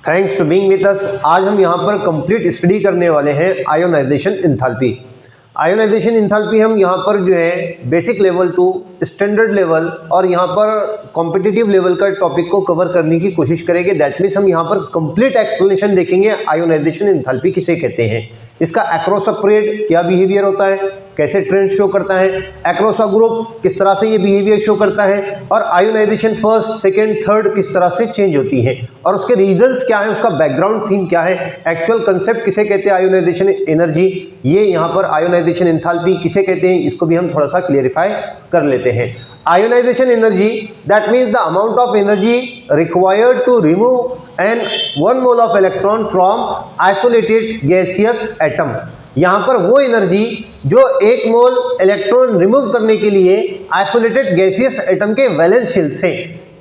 Thanks to being with us. आज हम यहाँ पर कंप्लीट स्टडी करने वाले हैं आयोनाइजेशन एंथैल्पी। आयोनाइजेशन एंथैल्पी हम यहाँ पर जो है basic level to standard level और यहाँ पर कॉम्पिटिटिव लेवल का टॉपिक को कवर करने की कोशिश करेंगे। दैट मीन्स हम यहाँ पर कंप्लीट एक्सप्लेनेशन देखेंगे आयोनाइजेशन एंथैल्पी किसे कहते हैं, इसका एक्रोस अ पीरियड क्या बिहेवियर होता है, कैसे ट्रेंड शो करता है, एक्रोस अ ग्रुप किस तरह से ये बिहेवियर शो करता है, और आयोनाइजेशन फर्स्ट सेकेंड थर्ड किस तरह से चेंज होती है और उसके रीजंस क्या है, उसका बैकग्राउंड थीम क्या है, एक्चुअल कंसेप्ट किसे कहते हैं आयोनाइजेशन एनर्जी, ये यहाँ पर आयोनाइजेशन एंथैल्पी किसे कहते हैं, इसको भी हम थोड़ा सा क्लियरिफाई कर लेते हैं। Ionization energy that means the amount of energy required to remove an 1 mole of electron from isolated gaseous atom. यहाँ पर वो एनर्जी जो 1 मोल इलेक्ट्रॉन रिमूव करने के लिए आइसोलेटेड गैसियस एटम के वैलेंस शेल से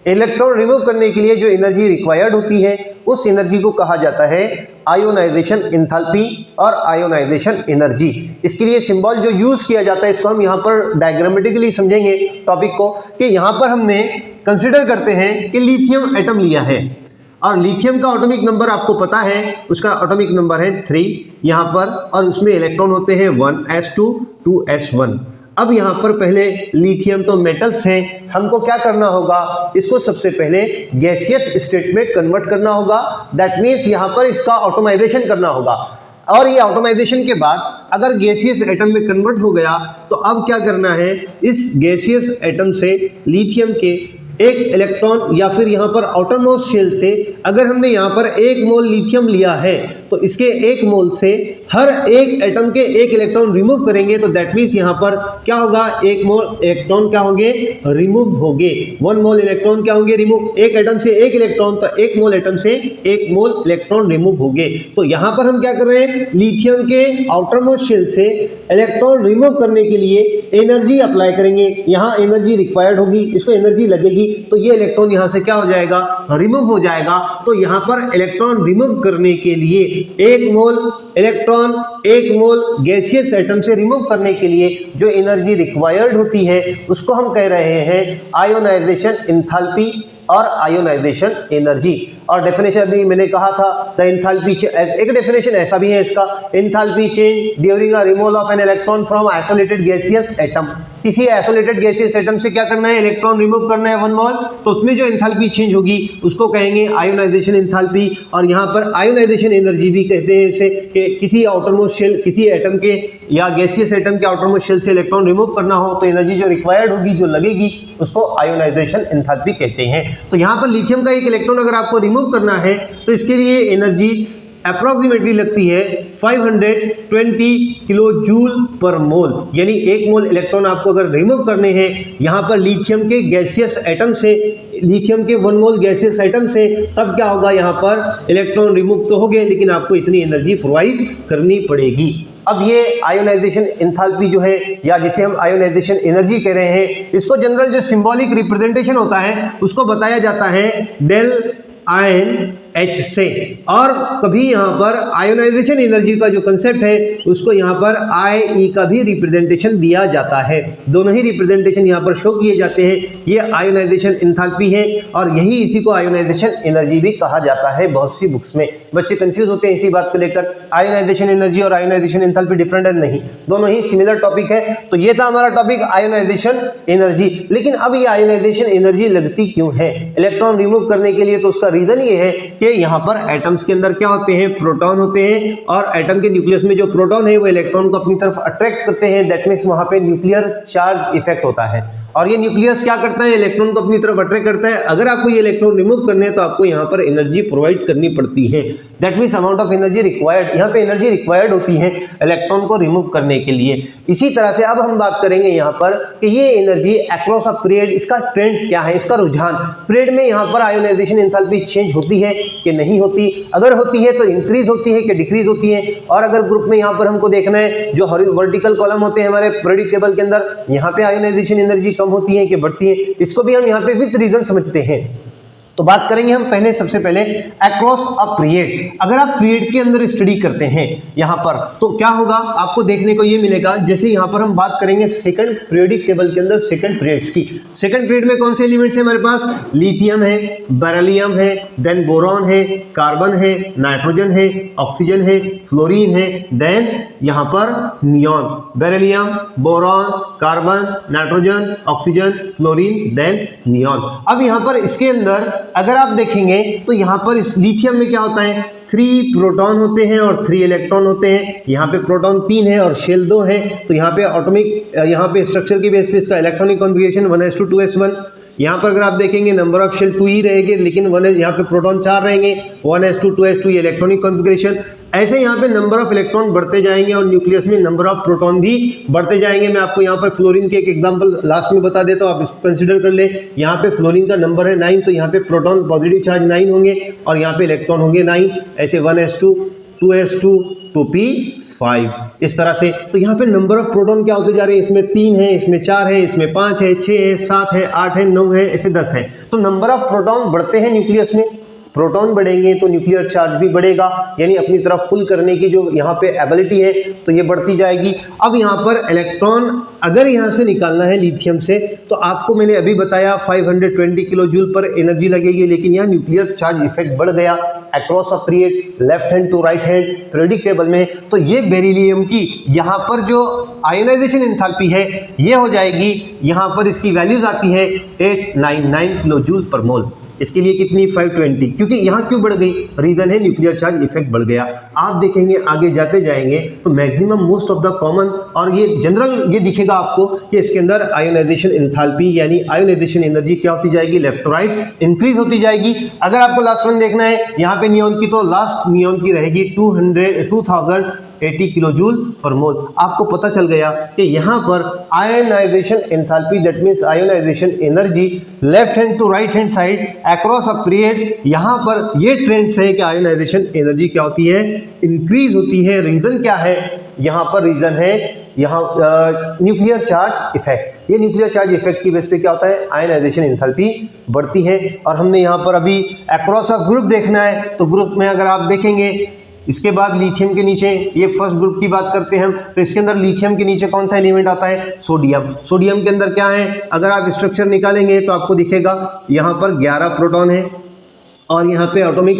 इलेक्ट्रॉन रिमूव करने के लिए जो एनर्जी रिक्वायर्ड होती है, उस एनर्जी को कहा जाता है आयोनाइजेशन एंथैल्पी और आयोनाइजेशन एनर्जी। इसके लिए सिंबल जो यूज किया जाता है, इसको हम यहाँ पर डायग्रामेटिकली समझेंगे टॉपिक को, कि यहाँ पर हमने कंसिडर करते हैं कि लिथियम एटम लिया है और लिथियम का एटॉमिक नंबर आपको पता है, उसका एटॉमिक नंबर है 3 यहाँ पर, और उसमें इलेक्ट्रॉन होते हैं 1s2 2s1। अब यहाँ पर पहले लिथियम तो मेटल्स हैं, हमको क्या करना होगा, इसको सबसे पहले गैसियस स्टेट में कन्वर्ट करना होगा। दैट मीन्स यहाँ पर इसका ऑटोमाइजेशन करना होगा, और ये ऑटोमाइजेशन के बाद अगर गैसियस एटम में कन्वर्ट हो गया तो अब क्या करना है, इस गैसियस एटम से लिथियम के एक इलेक्ट्रॉन या फिर यहाँ पर आउटरमोस्ट शेल से अगर हमने यहाँ पर 1 मोल लिथियम लिया है तो इसके 1 मोल से हर एक एटम के 1 इलेक्ट्रॉन रिमूव करेंगे। तो दैट मीन्स यहाँ पर क्या होगा, 1 मोल इलेक्ट्रॉन क्या होंगे, रिमूव होंगे। 1 मोल इलेक्ट्रॉन क्या होंगे, रिमूव। एक एटम से 1 इलेक्ट्रॉन, तो 1 मोल एटम से 1 मोल इलेक्ट्रॉन रिमूव होंगे। तो यहाँ पर हम क्या कर रहे हैं, लिथियम के आउटरमोस्ट शेल से इलेक्ट्रॉन रिमूव करने के लिए एनर्जी अप्लाई करेंगे। यहाँ एनर्जी रिक्वायर्ड होगी, इसको एनर्जी लगेगी, तो ये इलेक्ट्रॉन यहाँ से क्या हो जाएगा, रिमूव हो जाएगा। तो यहाँ पर इलेक्ट्रॉन रिमूव करने के लिए 1 मोल इलेक्ट्रॉन 1 मोल गैसियस एटम से रिमूव करने के लिए जो एनर्जी रिक्वायर्ड होती है, उसको हम कह रहे हैं आयोनाइजेशन एंथैल्पी और आयोनाइजेशन एनर्जी। और डेफिनेशन अभी मैंने कहा था, द एंथैल्पी, एक डेफिनेशन ऐसा भी है इसका, enthalpy change during a removal of an electron from isolated gaseous atom. किसी आइसोलेटेड गैसियस एटम से क्या करना है, इलेक्ट्रॉन रिमूव करना है 1 मोल, तो उसमें जो एंथैल्पी चेंज होगी उसको कहेंगे आयोनाइजेशन एंथैल्पी। और यहाँ पर आयोनाइजेशन एनर्जी भी कहते हैं इसे, कि किसी आउटरमोस्ट शेल, किसी एटम के या गैसियस एटम के आउटरमोस्ट शेल से इलेक्ट्रॉन रिमूव करना हो तो एनर्जी जो रिक्वायर्ड होगी, जो लगेगी, उसको आयोनाइजेशन एंथैल्पी कहते हैं। तो यहाँ पर लिथियम का 1 इलेक्ट्रॉन अगर आपको रिमूव करना है तो इसके लिए एनर्जी अप्रोक्सीमेटली लगती है 520 किलो जूल पर मोल। यानी 1 मोल इलेक्ट्रॉन आपको अगर रिमूव करने हैं यहाँ पर लिथियम के गैसियस एटम से, लिथियम के 1 मोल गैसियस एटम से, तब क्या होगा, यहाँ पर इलेक्ट्रॉन रिमूव तो हो गए लेकिन आपको इतनी एनर्जी प्रोवाइड करनी पड़ेगी। अब ये आयोनाइजेशन एंथैल्पी जो है, या जिसे हम आयोनाइजेशन एनर्जी कह रहे हैं, इसको जनरल जो सिंबॉलिक रिप्रेजेंटेशन होता है उसको बताया जाता है डेल आयन H से। और कभी यहाँ पर आयोनाइजेशन एनर्जी का जो कंसेप्ट है उसको यहाँ पर IE का भी रिप्रेजेंटेशन दिया जाता है। दोनों ही रिप्रेजेंटेशन यहाँ पर शो किए जाते हैं। ये आयोनाइजेशन एंथैल्पी है और यही इसी को आयोनाइजेशन एनर्जी भी कहा जाता है। बहुत सी बुक्स में बच्चे कंफ्यूज होते हैं इसी बात को लेकर, आयोनाइजेशन एनर्जी और आयोनाइजेशन एंथैल्पी डिफरेंट है, नहीं, दोनों ही सिमिलर टॉपिक है। तो ये था हमारा टॉपिक आयोनाइजेशन एनर्जी। लेकिन अब ये आयोनाइजेशन एनर्जी लगती क्यों है इलेक्ट्रॉन रिमूव करने के लिए, तो उसका रीजन ये है कि यहाँ पर एटम्स के अंदर क्या होते हैं, प्रोटॉन होते हैं, और एटम के न्यूक्लियस में जो प्रोटॉन है वो इलेक्ट्रॉन को अपनी तरफ अट्रैक्ट करते हैं। दैट मीन्स वहां पे न्यूक्लियर चार्ज इफेक्ट होता है, और ये न्यूक्लियस क्या करता है, इलेक्ट्रॉन को अपनी तरफ अट्रैक्ट करता है। अगर आपको ये इलेक्ट्रॉन रिमूव करने हैं तो आपको यहाँ पर एनर्जी प्रोवाइड करनी पड़ती है। That means amount of energy required, यहाँ पे एनर्जी रिक्वायर्ड होती है इलेक्ट्रॉन को रिमूव करने के लिए। इसी तरह से अब हम बात करेंगे यहाँ पर कि ये एनर्जी अक्रॉस अ पीरियड, इसका ट्रेंड्स क्या है, इसका रुझान पीरियड में यहाँ पर आयोनाइजेशन एंथैल्पी चेंज होती है कि नहीं होती, अगर होती है तो इंक्रीज होती है कि डिक्रीज होती है। और अगर ग्रुप में यहाँ पर हमको देखना है, जो वर्टिकल कॉलम होते हैं हमारे पीरियोडिक टेबल के अंदर, यहाँ पे आयोनाइजेशन एनर्जी कम होती है कि बढ़ती है, इसको भी हम यहाँ पे विद रीजन समझते हैं। तो बात करेंगे हम पहले, सबसे पहले अक्रॉस अ पीरियड। अगर आप पीरियड के अंदर स्टडी करते हैं यहाँ पर, तो क्या होगा आपको देखने को ये मिलेगा। जैसे यहाँ पर हम बात करेंगे सेकंड पीरियोडिक टेबल के अंदर सेकंड पीरियड्स की। सेकंड पीरियड में कौन से एलिमेंट्स हैं हमारे पास? लिथियम है, बेरिलियम है, देन बोरॉन है, कार्बन है, नाइट्रोजन है, ऑक्सीजन है, फ्लोरीन है, देन यहाँ पर neon. Beryllium, boron, carbon, nitrogen, oxygen, fluorine, then neon. अब यहाँ पर इसके अंदर अगर आप देखेंगे तो यहाँ पर इस लिथियम में क्या होता है? 3 प्रोटॉन होते हैं और 3 इलेक्ट्रॉन होते हैं। यहाँ पे प्रोटॉन 3 है और शेल 2 है। तो यहाँ पे एटॉमिक, यहाँ पे स्ट्रक्चर की बेस पे इसका इलेक्ट्रॉनिक कॉन्फ़िगरेशन 1s2 2s1। यहाँ पर अगर आप देखेंगे नंबर ऑफ शेल 2 ही रहेंगे, लेकिन यहाँ पे प्रोटॉन 4 रहेंगे, 1s2 2s2 ये इलेक्ट्रॉनिक कॉन्फ़िगरेशन। ऐसे यहाँ पे नंबर ऑफ इलेक्ट्रॉन बढ़ते जाएंगे और न्यूक्लियस में नंबर ऑफ प्रोटॉन भी बढ़ते जाएंगे। मैं आपको यहाँ पर फ्लोरीन के एक एग्जांपल लास्ट में बता देता हूँ, आप इसको कंसीडर कर ले। यहाँ पे फ्लोरीन का नंबर है 9, तो यहाँ पे प्रोटॉन पॉजिटिव चार्ज 9 होंगे और यहाँ पे इलेक्ट्रॉन होंगे 9। ऐसे 1s2 2s2 2p5 इस तरह से। तो यहाँ पे नंबर ऑफ प्रोटॉन क्या होते जा रहे हैं? इसमें 3 है, इसमें 4 है, इसमें 5 है, 6 है, 7 है, 8 है, 9 है, ऐसे 10 है। तो नंबर ऑफ प्रोटॉन बढ़ते हैं न्यूक्लियस में। प्रोटॉन बढ़ेंगे तो न्यूक्लियर चार्ज भी बढ़ेगा, यानी अपनी तरफ पुल करने की जो यहाँ पे एबिलिटी है तो ये बढ़ती जाएगी। अब यहाँ पर इलेक्ट्रॉन अगर यहाँ से निकालना है लिथियम से, तो आपको मैंने अभी बताया 520 किलो जूल पर एनर्जी लगेगी, लेकिन यहाँ न्यूक्लियर चार्ज इफेक्ट बढ़ गया across a period, left hand to right hand periodic table में। तो ये बेरिलियम की यहाँ पर जो आयोनाइजेशन एंथैल्पी है ये हो जाएगी, यहाँ पर इसकी वैल्यूज आती है 899 किलो जूल पर मोल। इसके लिए कितनी? 520। क्योंकि यहाँ क्यों बढ़ गई? रीजन है न्यूक्लियर चार्ज इफेक्ट बढ़ गया। आप देखेंगे आगे जाते जाएंगे तो maximum most of the common और ये जनरल ये दिखेगा आपको कि इसके अंदर आयोनाइजेशन एंथैल्पी यानी आयोनाइजेशन एनर्जी क्या होती जाएगी? लेफ्ट टू राइट इंक्रीज होती जाएगी। अगर आपको लास्ट वन देखना है यहाँ पे नियॉन की, तो लास्ट नियॉन की रहेगी 2080 किलो जूल पर मोल। आपको पता चल गया कि यहाँ पर ionization enthalpy that means ionization energy left hand to right hand side across a period, यहाँ पर ये ट्रेंड्स है कि आयोनाइजेशन एनर्जी क्या होती है? इंक्रीज होती है। रीजन क्या है? यहाँ पर रीजन है यहाँ न्यूक्लियर चार्ज इफेक्ट। ये न्यूक्लियर चार्ज इफेक्ट की बेस पे क्या होता है? आयोनाइजेशन एंथैल्पी बढ़ती है। और हमने यहाँ पर अभी अक्रॉस अ ग्रुप देखना है, तो ग्रुप में अगर आप देखेंगे इसके बाद लिथियम के नीचे ये फर्स्ट ग्रुप की बात करते हैं, तो इसके अंदर लिथियम के नीचे कौन सा एलिमेंट आता है? सोडियम। सोडियम के अंदर क्या है? अगर आप स्ट्रक्चर निकालेंगे तो आपको दिखेगा यहाँ पर 11 प्रोटॉन है और यहाँ पे एटॉमिक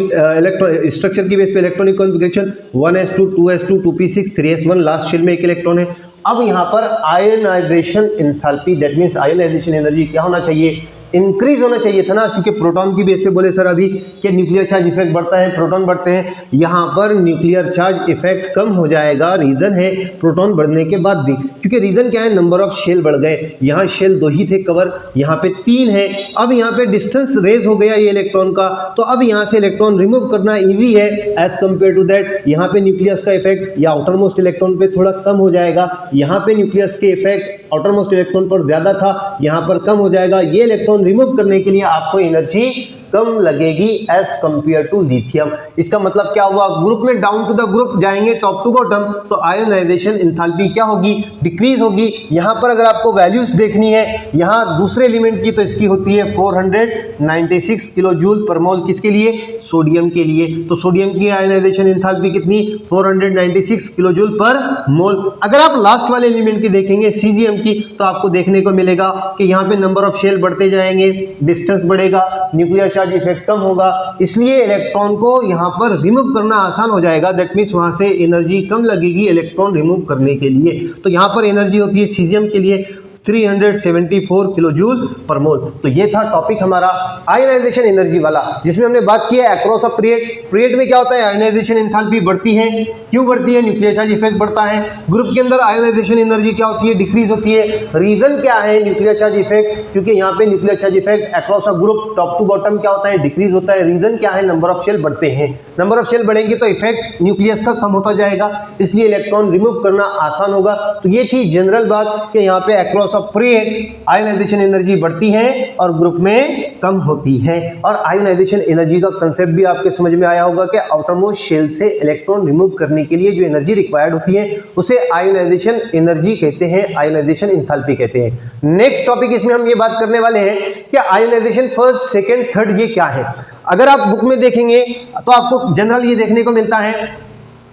स्ट्रक्चर की बेस पे electronic configuration 1s2 2s2 2p6 3s1, last shell में एक इलेक्ट्रॉन है। अब यहाँ पर ionization enthalpy that means ionization energy क्या होना चाहिए? इंक्रीज होना चाहिए था ना, क्योंकि प्रोटॉन की बेस पे बोले सर अभी कि न्यूक्लियर चार्ज इफेक्ट बढ़ता है, प्रोटॉन बढ़ते हैं। यहाँ पर न्यूक्लियर चार्ज इफेक्ट कम हो जाएगा। रीजन है प्रोटॉन बढ़ने के बाद भी, क्योंकि रीजन क्या है? नंबर ऑफ शेल बढ़ गए। यहाँ शेल 2 ही थे कवर, यहाँ पे 3 है। अब यहाँ पे डिस्टेंस रेज हो गया ये इलेक्ट्रॉन का, तो अब यहाँ से इलेक्ट्रॉन रिमूव करना ईजी है एज कम्पेयर टू दैट। यहाँ पे न्यूक्लियस का इफेक्ट या आउटर मोस्ट इलेक्ट्रॉन पे थोड़ा कम हो जाएगा। यहाँ पे न्यूक्लियस के इफेक्ट आउटर मोस्ट इलेक्ट्रॉन पर ज्यादा था, यहाँ पर कम हो जाएगा। ये इलेक्ट्रॉन रिमूव करने के लिए आपको एनर्जी कम लगेगी एज कंपेयर टू लिथियम। इसका मतलब क्या हुआ? ग्रुप में डाउन टू द ग्रुप जाएंगे टॉप टू बॉटम, तो आयोनाइजेशन एंथैल्पी क्या होगी? डिक्रीज होगी। यहाँ पर अगर आपको वैल्यूज देखनी है यहाँ दूसरे एलिमेंट की, तो इसकी होती है 496 किलो जूल पर मोल। किसके लिए? सोडियम के लिए। तो सोडियम की आयोनाइजेशन एंथैल्पी कितनी? 496 किलो जूल पर मोल। अगर आप लास्ट वाले एलिमेंट की देखेंगे सीजियम की, तो आपको देखने को मिलेगा कि यहाँ पे नंबर ऑफ शेल बढ़ते जाएंगे, डिस्टेंस बढ़ेगा, न्यूक्लियर चार्ज इफेक्ट कम होगा, इसलिए इलेक्ट्रॉन को यहाँ पर रिमूव करना आसान हो जाएगा। दैट मीन्स वहाँ से एनर्जी कम लगेगी इलेक्ट्रॉन रिमूव करने के लिए। तो यहाँ पर एनर्जी होती है सीजियम के लिए 374 किलो जूल पर मोल। तो ये था टॉपिक हमारा आयोनाइजेशन एनर्जी वाला, जिसमें हमने बात की है अक्रॉस अ पीरियड। पीरियड में क्या होता है? आयोनाइजेशन एंथैल्पी बढ़ती है। क्यों बढ़ती है? न्यूक्लियर चार्ज इफेक्ट बढ़ता है। ग्रुप के अंदर आयोनाइजेशन एनर्जी क्या होती है? डिक्रीज होती है। रीजन क्या है? न्यूक्लियर चार्ज इफेक्ट, क्योंकि यहाँ पे nuclear charge effect across a group top to bottom क्या होता है? डिक्रीज होता है। रीजन क्या है? नंबर ऑफ शेल बढ़ते हैं। नंबर ऑफ शेल बढ़ेंगे तो इफेक्ट न्यूक्लियस का कम होता जाएगा, इसलिए इलेक्ट्रॉन रिमूव करना आसान होगा। तो ये थी जनरल बात कि यहाँ पे across across a period ionization energy बढ़ती है और ग्रुप में कम होती है। और आयोनाइजेशन एनर्जी का कंसेप्ट भी आपके समझ में आया होगा कि आउटरमोस्ट शेल से इलेक्ट्रॉन रिमूव करने के लिए जो एनर्जी रिक्वायर्ड होती है उसे आयोनाइजेशन एनर्जी कहते हैं, आयोनाइजेशन एंथैल्पी कहते हैं। नेक्स्ट टॉपिक इसमें हम ये बात करने वाले हैं कि आयोनाइजेशन फर्स्ट, सेकेंड, थर्ड ये क्या है। अगर आप बुक में देखेंगे तो आपको जनरल ये देखने को मिलता है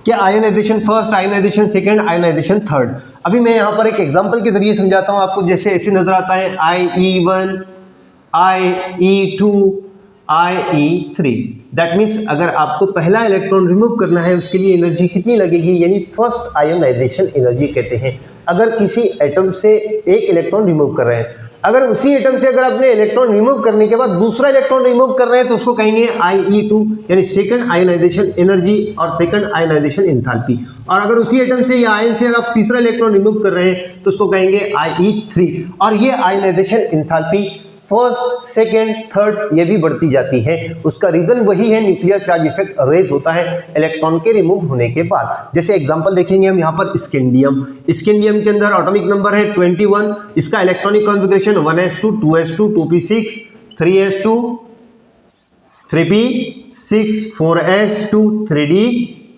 कि ionization first, ionization second, ionization third. अभी मैं यहाँ पर एक एग्जांपल के जरिए समझाता हूँ आपको। जैसे ऐसे नजर आता है IE1, IE2, IE3। That means अगर आपको पहला इलेक्ट्रॉन रिमूव करना है उसके लिए एनर्जी कितनी लगेगी, यानी फर्स्ट आयोनाइजेशन एनर्जी कहते हैं। अगर किसी एटम से एक इलेक्ट्रॉन रिमूव कर रहे हैं, अगर उसी एटम से अगर आपने इलेक्ट्रॉन रिमूव करने के बाद दूसरा इलेक्ट्रॉन रिमूव कर रहे हैं तो उसको कहेंगे IE2 यानी सेकंड आयोनाइजेशन एनर्जी और सेकंड आयोनाइजेशन एंथैल्पी। और अगर उसी एटम से या आयन से आप तीसरा इलेक्ट्रॉन रिमूव कर रहे हैं तो उसको कहेंगे IE3। और ये ionisation enthalpy first, second, third ये भी बढ़ती जाती है। उसका रीजन वही है, न्यूक्लियर चार्ज इफेक्ट रेज होता है इलेक्ट्रॉन के रिमूव होने के बाद। जैसे एग्जांपल देखेंगे हम यहाँ पर स्कैंडियम। स्कैंडियम के अंदर एटॉमिक नंबर है 21, इसका electronic configuration 1s2, 2s2, 2p6, 3s2, 3p6, 4s2, 3d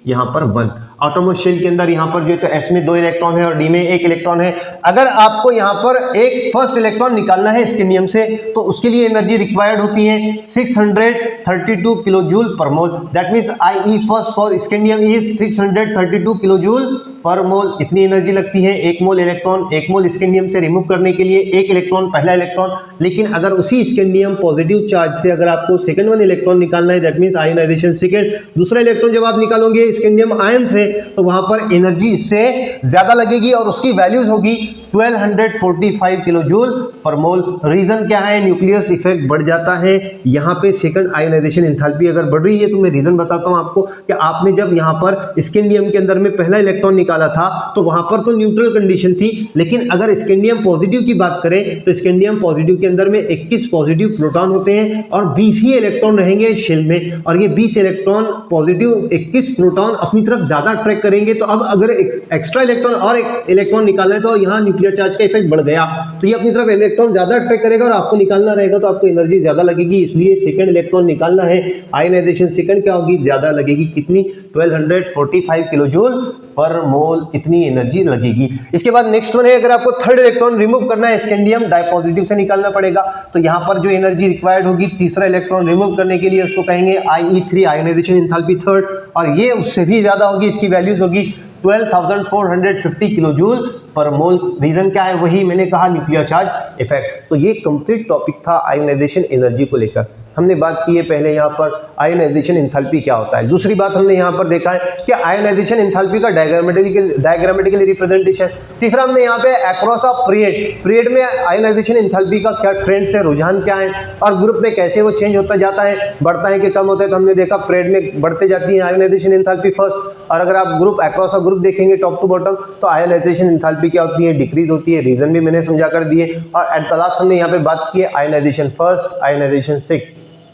यहाँ पर 1। आउटरमोस्ट शेल के अंदर यहाँ पर जो है तो S में 2 इलेक्ट्रॉन है और D में 1 इलेक्ट्रॉन है। अगर आपको यहाँ पर एक फर्स्ट इलेक्ट्रॉन निकालना है स्कैंडियम से तो उसके लिए एनर्जी रिक्वायर्ड होती है 632 kilo joule per mole. That means IE first for scandium is 632 kilo joule per mole. इतनी एनर्जी लगती है 1 मोल इलेक्ट्रॉन, 1 मोल स्कैंडियम से रिमूव करने के लिए 1 इलेक्ट्रॉन पहला इलेक्ट्रॉन। लेकिन अगर उसी स्कैंडियम पॉजिटिव चार्ज से अगर आपको सेकंड वन इलेक्ट्रॉन निकालना है, दैट मीन्स आयोनाइजेशन सेकंड, दूसरा इलेक्ट्रॉन जब आप निकालोगे स्कैंडियम आयन से तो वहां पर एनर्जी इससे ज्यादा लगेगी और उसकी वैल्यूज होगी 1245 किलो जूल पर मोल। रीजन क्या है, न्यूक्लियस इफेक्ट बढ़ जाता है। यहाँ पे सेकंड आयोनाइजेशन एंथैल्पी अगर बढ़ रही है तो मैं रीजन बताता हूँ आपको कि आपने जब यहाँ पर स्कैंडियम के अंदर में पहला इलेक्ट्रॉन निकाला था तो वहां पर तो न्यूट्रल कंडीशन थी। लेकिन अगर स्कैंडियम पॉजिटिव की बात करें तो स्कैंडियम पॉजिटिव के अंदर में 21 पॉजिटिव प्रोटॉन होते हैं और 20 ही इलेक्ट्रॉन रहेंगे शेल में। और ये 20 इलेक्ट्रॉन पॉजिटिव 21 प्रोटॉन अपनी तरफ ज्यादा अट्रैक्ट करेंगे। तो अब अगर एक्स्ट्रा इलेक्ट्रॉन और एक इलेक्ट्रॉन निकालना है तो यहाँ न्यूक्लियर चार्ज का इफेक्ट बढ़ गया तो ये अपनी तरफ इलेक्ट्रॉन ज्यादा अट्रैक्ट करेगा और आपको निकालना रहेगा तो आपको एनर्जी ज्यादा लगेगी। इसलिए सेकंड इलेक्ट्रॉन निकालना है, आयोनाइजेशन सेकंड क्या होगी, ज्यादा लगेगी। कितनी, 1245 किलो जूल पर मोल, इतनी एनर्जी लगेगी। इसके बाद नेक्स्ट वन है, अगर आपको थर्ड इलेक्ट्रॉन रिमूव करना है स्कैंडियम डाइपॉजिटिव से निकालना पड़ेगा तो यहाँ पर जो एनर्जी रिक्वायर्ड होगी तीसरा इलेक्ट्रॉन रिमूव करने के लिए उसको कहेंगे IE3 आयोनाइजेशन एंथैल्पी थर्ड। और ये उससे भी ज्यादा होगी, इसकी वैल्यूज होगी 12,450 किलो जूल पर मोल। रीजन क्या है, वही मैंने कहा, न्यूक्लियर चार्ज इफेक्ट। तो ये कंप्लीट टॉपिक था आयोनाइजेशन एनर्जी को लेकर। हमने बात की है पहले यहाँ पर आयोनाइजेशन एंथैल्पी क्या होता है। दूसरी बात हमने यहाँ पर देखा है कि आयोनाइजेशन एंथैल्पी का डायग्रामेटिकली रिप्रेजेंटेशन। तीसरा हमने यहाँ पे अक्रॉस ऑफ पीरियड में आयोनाइजेशन एंथैल्पी का क्या ट्रेंड है, रुझान क्या है और ग्रुप में कैसे वो चेंज होता जाता है, बढ़ता है कि कम होता है। तो हमने देखा पीरियड में बढ़ते जाती है आयोनाइजेशन एंथैल्पी फर्स्ट। और अगर आप ग्रुप अक्रॉस ऑफ ग्रुप देखेंगे टॉप टू बॉटम तो आयोनाइजेशन एंथैल्पी क्या होती है, डिक्रीज होती है। रीजन भी मैंने समझा कर दिए। और एट द लास्ट हमने यहाँ पे बात की है ionization first, ionization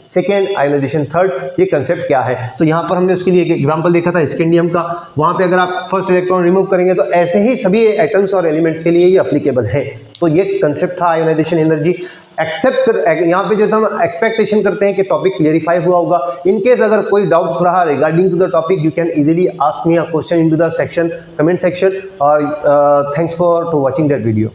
second, ionization third, ये कंसेप्ट क्या है। तो यहाँ पर हमने उसके लिए एक एग्जांपल देखा था स्कैंडियम का। वहाँ पे अगर आप फर्स्ट इलेक्ट्रॉन रिमूव करेंगे तो ऐसे ही सभी एटम्स और एलिमेंट्स के लिए ये अप्लीकेबल है। तो ये कंसेप्ट था आयोनाइजेशन एनर्जी। यहाँ पे जो हम एक्सपेक्टेशन करते हैं कि टॉपिक क्लियरिफाई हुआ होगा। इन केस अगर कोई डाउट्स रहा regarding to the topic you can easily ask me a question in to the section, comment section. और thanks for to watching that video.